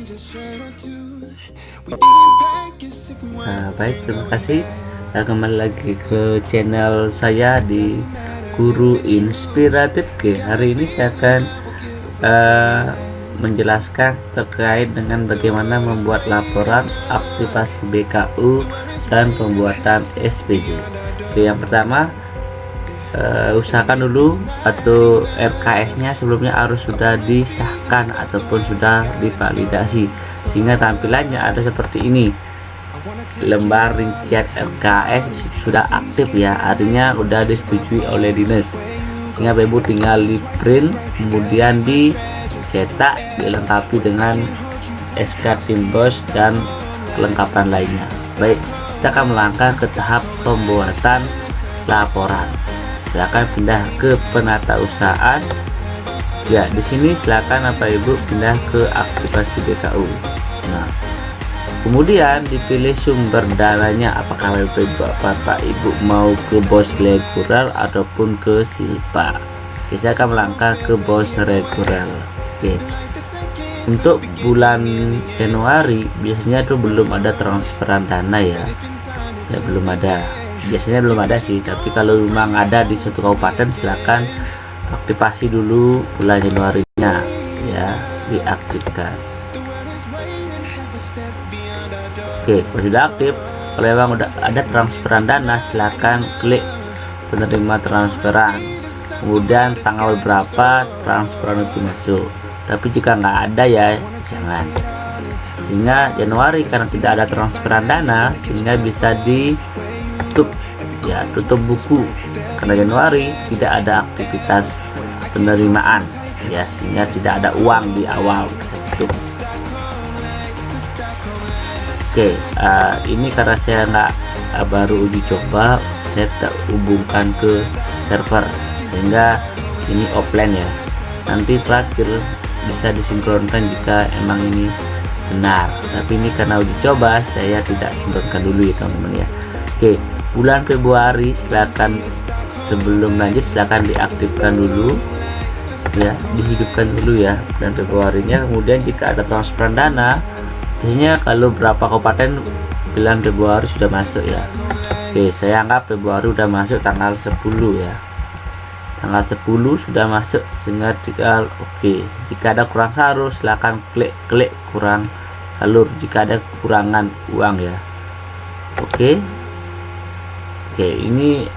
Nah, baik, terima kasih. Nah, kembali lagi ke channel saya di Guru Inspiratif. Oke, hari ini saya akan menjelaskan terkait dengan bagaimana membuat laporan aktivasi BKU dan pembuatan SPJ. Oke, yang pertama, usahakan dulu atau RKS-nya sebelumnya harus sudah disahkan ataupun sudah divalidasi, sehingga tampilannya ada seperti ini. Lembar rincian RKS sudah aktif ya, artinya sudah disetujui oleh dinas, sehingga ibu tinggal di print, kemudian dicetak, dilengkapi dengan SK tim bos dan kelengkapan lainnya. Baik, kita akan melangkah ke tahap pembuatan laporan. Silakan pindah ke penata usahaan. Ya, di sini silakan Bapak Ibu pindah ke aktivasi BKU. Nah, kemudian dipilih sumber dananya, apakah Bapak Ibu mau ke bos reguler ataupun ke silpa. Oke, saya akan melangkah ke bos reguler. Oke, untuk bulan Januari biasanya itu belum ada transferan dana ya, belum ada, biasanya belum ada sih, tapi kalau memang ada di suatu kabupaten silakan aktivasi dulu bulan Januarinya ya, diaktifkan. Oke, kalau sudah aktif, kalau memang udah ada transferan dana, silakan klik penerima transferan, kemudian tanggal berapa transferan itu masuk. Tapi jika nggak ada ya jangan, sehingga Januari karena tidak ada transferan dana, sehingga bisa ditutup ya, tutup buku karena Januari tidak ada aktivitas penerimaan ya, sehingga tidak ada uang di awal tutup. Oke, ini karena saya nggak baru uji coba, saya tak hubungkan ke server sehingga ini offline ya. Nanti terakhir bisa disinkronkan jika emang ini benar, tapi ini karena uji coba saya tidak sinkronkan dulu ya teman-teman ya. Oke, bulan Februari silakan, sebelum lanjut silakan diaktifkan dulu ya, dihidupkan dulu ya bulan Februarinya. Kemudian jika ada transferan dana, biasanya kalau berapa kabupaten bulan Februari sudah masuk ya. Oke, saya anggap Februari udah masuk tanggal 10 ya, tanggal 10 sudah masuk, sehingga tinggal oke. Jika ada kurang salur silahkan klik kurang salur jika ada kekurangan uang ya. Oke, ini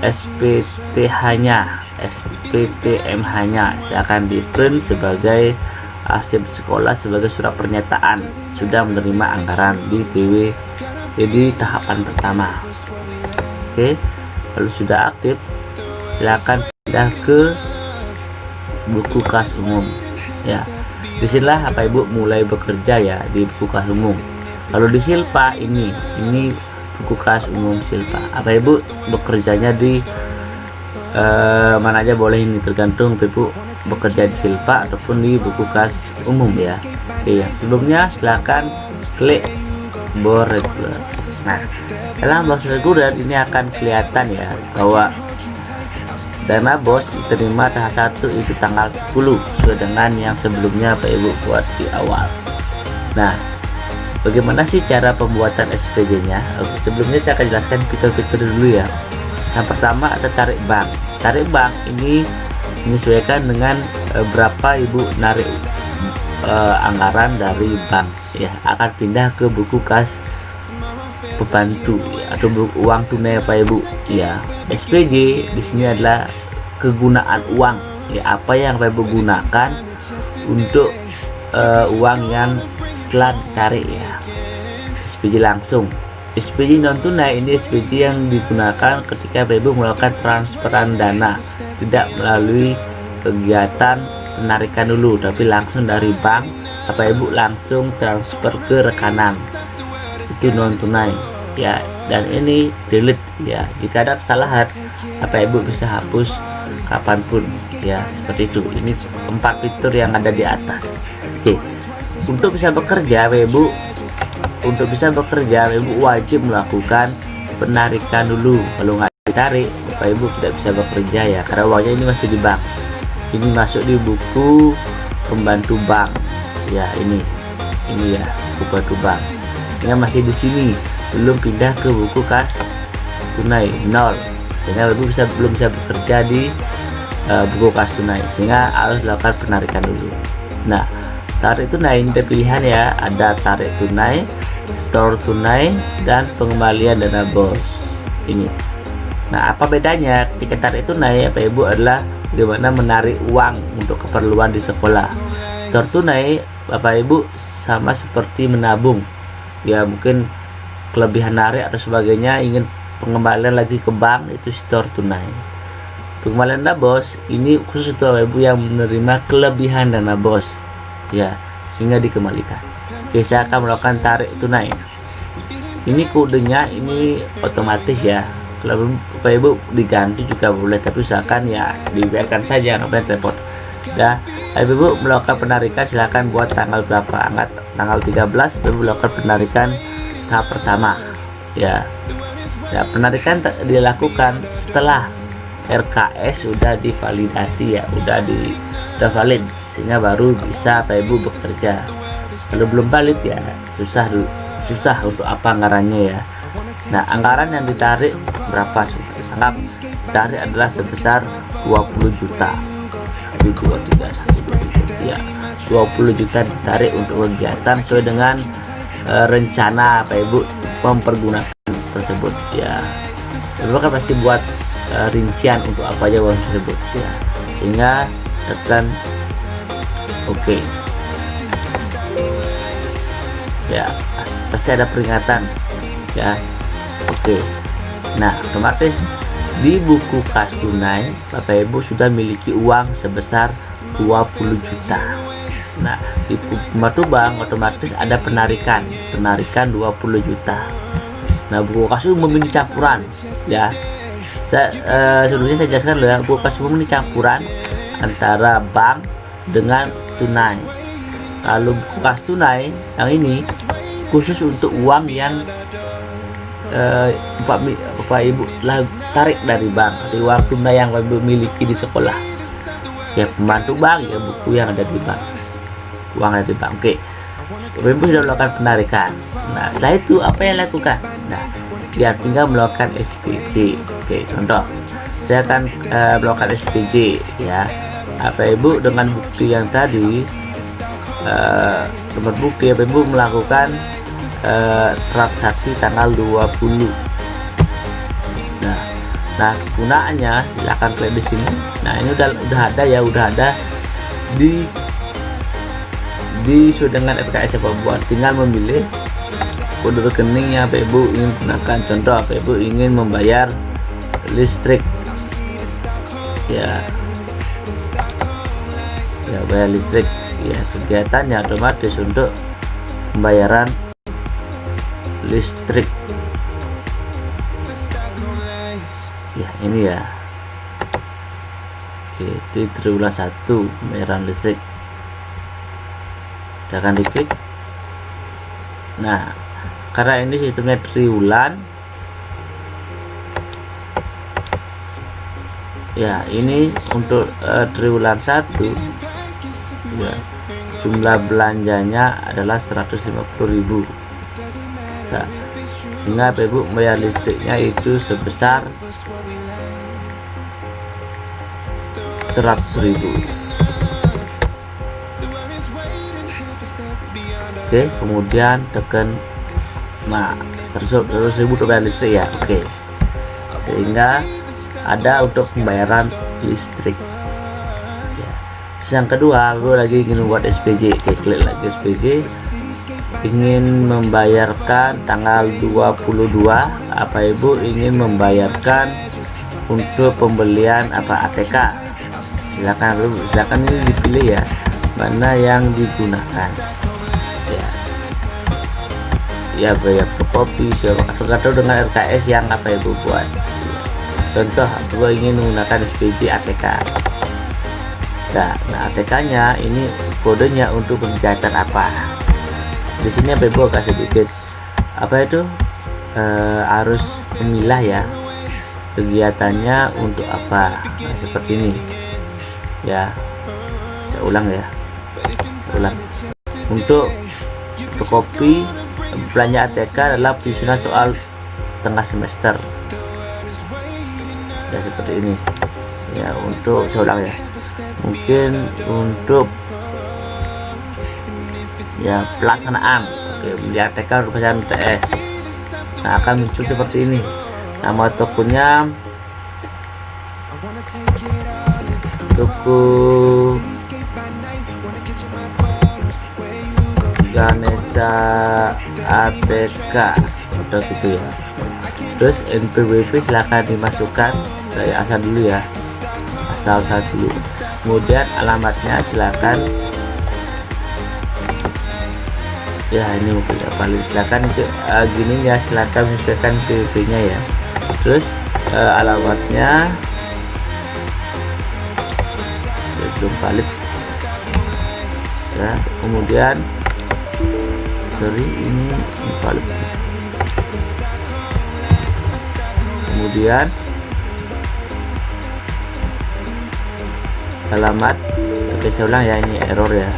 SPTH nya silahkan di print sebagai arsip sekolah, sebagai surat pernyataan sudah menerima anggaran di TW. Jadi tahapan pertama. Oke, kalau sudah aktif silakan pindah ke buku kas umum ya. Disinilah Bapak Ibu mulai bekerja ya di buku kas umum. Kalau di silpa ini buku kas umum silpa, Bapak Ibu bekerjanya di mana aja boleh, ini tergantung Bapak Ibu bekerja di silpa ataupun di buku kas umum ya. Oke, yang sebelumnya silakan klik bos reguler. Nah, dalam bos reguler ini akan kelihatan ya bahwa dana bos diterima tahap 1 itu tanggal 10 sesuai dengan yang sebelumnya Bapak Ibu buat di awal. Nah, bagaimana sih cara pembuatan SPJ nya? Oke, sebelumnya saya akan jelaskan fitur-fitur dulu ya. Yang pertama ada tarik bank. Tarik bank ini menyesuaikan dengan berapa Ibu narik anggaran dari bank ya, akan pindah ke buku kas pembantu ya, atau buku uang tunai Bapak Ibu ya. SPJ di sini adalah kegunaan uang ya, apa yang Bapak Ibu gunakan untuk uang yang telah ditarik ya. SPJ langsung, SPJ non tunai ini SPJ yang digunakan ketika Bapak Ibu melakukan transferan dana, tidak melalui kegiatan penarikan dulu, tapi langsung dari bank Bapak Ibu langsung transfer ke rekanan, itu non tunai ya. Dan ini delete ya, jika ada kesalahan Bapak Ibu bisa hapus kapanpun ya, seperti itu. Ini 4 fitur yang ada di atas. Oke, untuk bisa bekerja Bapak Ibu, Bapak Ibu wajib melakukan penarikan dulu. Kalau nggak ditarik Bapak Ibu tidak bisa bekerja ya, karena uangnya ini masih di bank. Ini masuk di buku pembantu bank ya, ini ini ya, buku kartu bank. Sehingga masih di sini, belum pindah ke buku kas tunai 0, sehingga Ibu belum bisa bekerja di buku kas tunai, sehingga harus lakukan penarikan dulu. Nah, tarik tunai ini pilihan ya, ada tarik tunai, store tunai, dan pengembalian dana bos ini. Nah, apa bedanya ketika tarik tunai Bapak Ibu adalah bagaimana menarik uang untuk keperluan di sekolah. Store tunai Bapak Ibu sama seperti menabung ya, mungkin kelebihan narik atau sebagainya, ingin pengembalian lagi ke bank, itu store tunai. Pengembalian dana bos ini khusus untuk Bapak Ibu yang menerima kelebihan dana bos ya, sehingga dikembalikan. Oke, saya akan melakukan tarik tunai. Ini kodenya ini otomatis ya, kalau Bapak Ibu diganti juga boleh, tapi usahakan ya dibiarkan saja, nggak repot. Dah, Bapak Ibu melakukan penarikan, silahkan buat tanggal berapa, angkat tanggal 13 Bapak Ibu melakukan penarikan tahap pertama ya. Ya, penarikan dilakukan setelah RKS sudah divalidasi ya, udah valid, sehingga baru bisa Bapak Ibu bekerja. Kalau belum valid ya susah untuk apa anggarannya ya. Nah, anggaran yang ditarik berapa? Anggap ditarik adalah sebesar 20 juta. 1, 2, 3, 1, 2, 3 ya, 20 juta ditarik untuk kegiatan sesuai dengan rencana Pak Ibu mempergunakan tersebut ya. Ibu kan pasti buat rincian untuk apa aja uang tersebut ya, sehingga tekan oke ya, pasti ada peringatan ya. Oke, nah otomatis di buku kas tunai Bapak Ibu sudah miliki uang sebesar 20 juta. Nah, di buku bank otomatis ada penarikan 20 juta. Nah, buku kas umum ini campuran ya. Sebelumnya saya jelaskan loh ya, buku kas umum ini campuran antara bank dengan tunai. Lalu buku kas tunai yang ini khusus untuk uang yang Bapak Ibu tarik dari bank, dari uang tunai yang Bapak Ibu miliki di sekolah ya, pembantu bank ya, buku yang ada di bank, uang ada di bank. Oke, Bapak Ibu sudah melakukan penarikan. Nah, setelah itu apa yang lakukan? Nah, dia tinggal melakukan SPJ. Oke, contoh saya akan melakukan SPJ ya. Bapak Ibu dengan bukti yang tadi, nomor bukti Bapak Ibu melakukan transaksi tanggal 20. Nah, gunaannya silahkan klik di sini. Nah, ini udah ada ya, udah ada di sesuai dengan RKS yang buat, tinggal memilih kode rekening yang Bapak Ibu ingin gunakan. Contoh Bapak Ibu ingin membayar listrik ya, bayar listrik ya, kegiatannya otomatis untuk pembayaran listrik ya, ini ya. Oke, di triwulan 1 pembayaran listrik, kita akan diklik. Nah, karena ini sistemnya triwulan ya, ini untuk triwulan 1 ya, jumlah belanjanya adalah 150.000. Nah, sehingga Bapak Ibu membayar listriknya itu sebesar 100.000. Oke, kemudian tekan terus 100.000 untuk bayar listrik ya. Oke, sehingga ada untuk pembayaran listrik ya. Terus yang kedua, gue lagi ingin membuat SPJ. Oke, klik lagi SPJ, ingin membayarkan tanggal 22. Apa Ibu ingin membayarkan untuk pembelian ATK, silakan ini dipilih ya, mana yang digunakan ya, bayar kopi atau dengan RKS yang Apa Ibu buat ya. Contoh Ibu ingin menggunakan SPJ ATK. Nah, ATK nya ini kodenya untuk kegiatan apa. Di sini Bapak Ibu kasih sedikit harus memilah ya, kegiatannya untuk apa. Nah, seperti ini ya, saya ulang untuk fotokopi belanja ATK adalah penyusunan soal tengah semester ya, seperti ini ya. Untuk saya ulang ya, mungkin untuk ya pelaksanaan. Oke, beli ATK merupakan TS. Nah, akan muncul seperti ini. Nama tokonya toko Ganesha ATK udah gitu ya. Terus NPWP silahkan dimasukkan, saya asal dulu ya, asal dulu. Kemudian alamatnya silakan ya, ini mungkin ya paling silakan gini ya, silakan menyesuaikan PWP nya ya. Terus alamatnya belum valid ya. Kemudian ini valid. Kemudian alamat, oke saya ulang ya, ini error ya.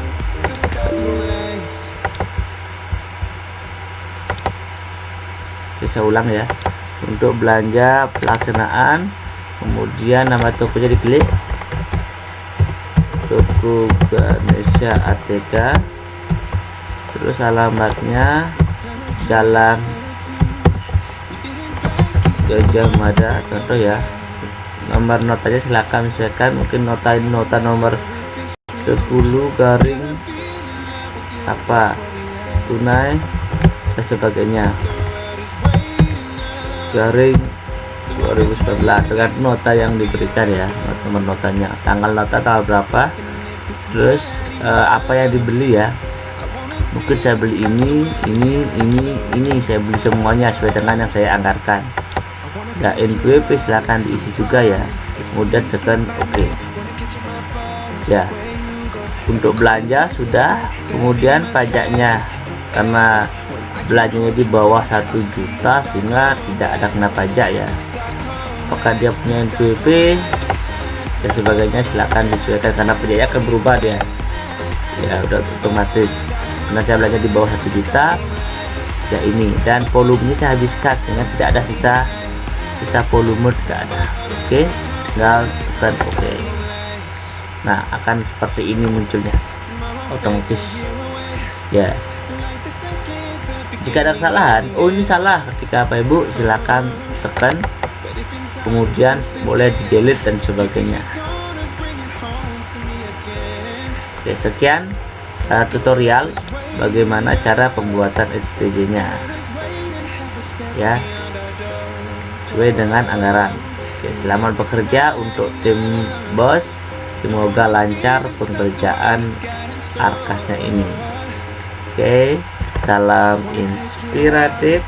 Oke, saya ulang ya. Untuk belanja pelaksanaan, kemudian nama tokonya diklik, toko Ganesha ATK, terus alamatnya Jalan Gajah Mada contoh ya. Nomor notanya silakan menyesuaikan, mungkin nota ini nota nomor 10 garing apa tunai dan sebagainya garing 2019, tergantung nota yang diberikan ya, nomor notanya, tanggal nota tanggal berapa, terus apa yang dibeli ya. Mungkin saya beli ini saya beli semuanya sesuai dengan yang saya anggarkan ya. NPWP silahkan diisi juga ya, kemudian tekan OK ya. Untuk belanja sudah, kemudian pajaknya karena belanjanya di bawah 1 juta sehingga tidak ada kena pajak ya. Apakah dia punya NPWP dan sebagainya silahkan disesuaikan karena pajaknya akan berubah dia ya, udah otomatis. Karena saya belanja di bawah 1 juta ya ini, dan volumenya saya habiskan sehingga tidak ada sisa volume, tidak ada. Oke, tinggal tekan OK. Nah, akan seperti ini munculnya otomatis ya. Jika ada kesalahan, oh ini salah ketika apa ibu, silakan tekan, kemudian boleh di delete dan sebagainya. Oke, sekian tutorial bagaimana cara pembuatan SPJ nya ya, sesuai dengan anggaran. Oke, selamat bekerja untuk tim bos, semoga lancar pengerjaan arkasnya ini. Oke, salam inspiratif.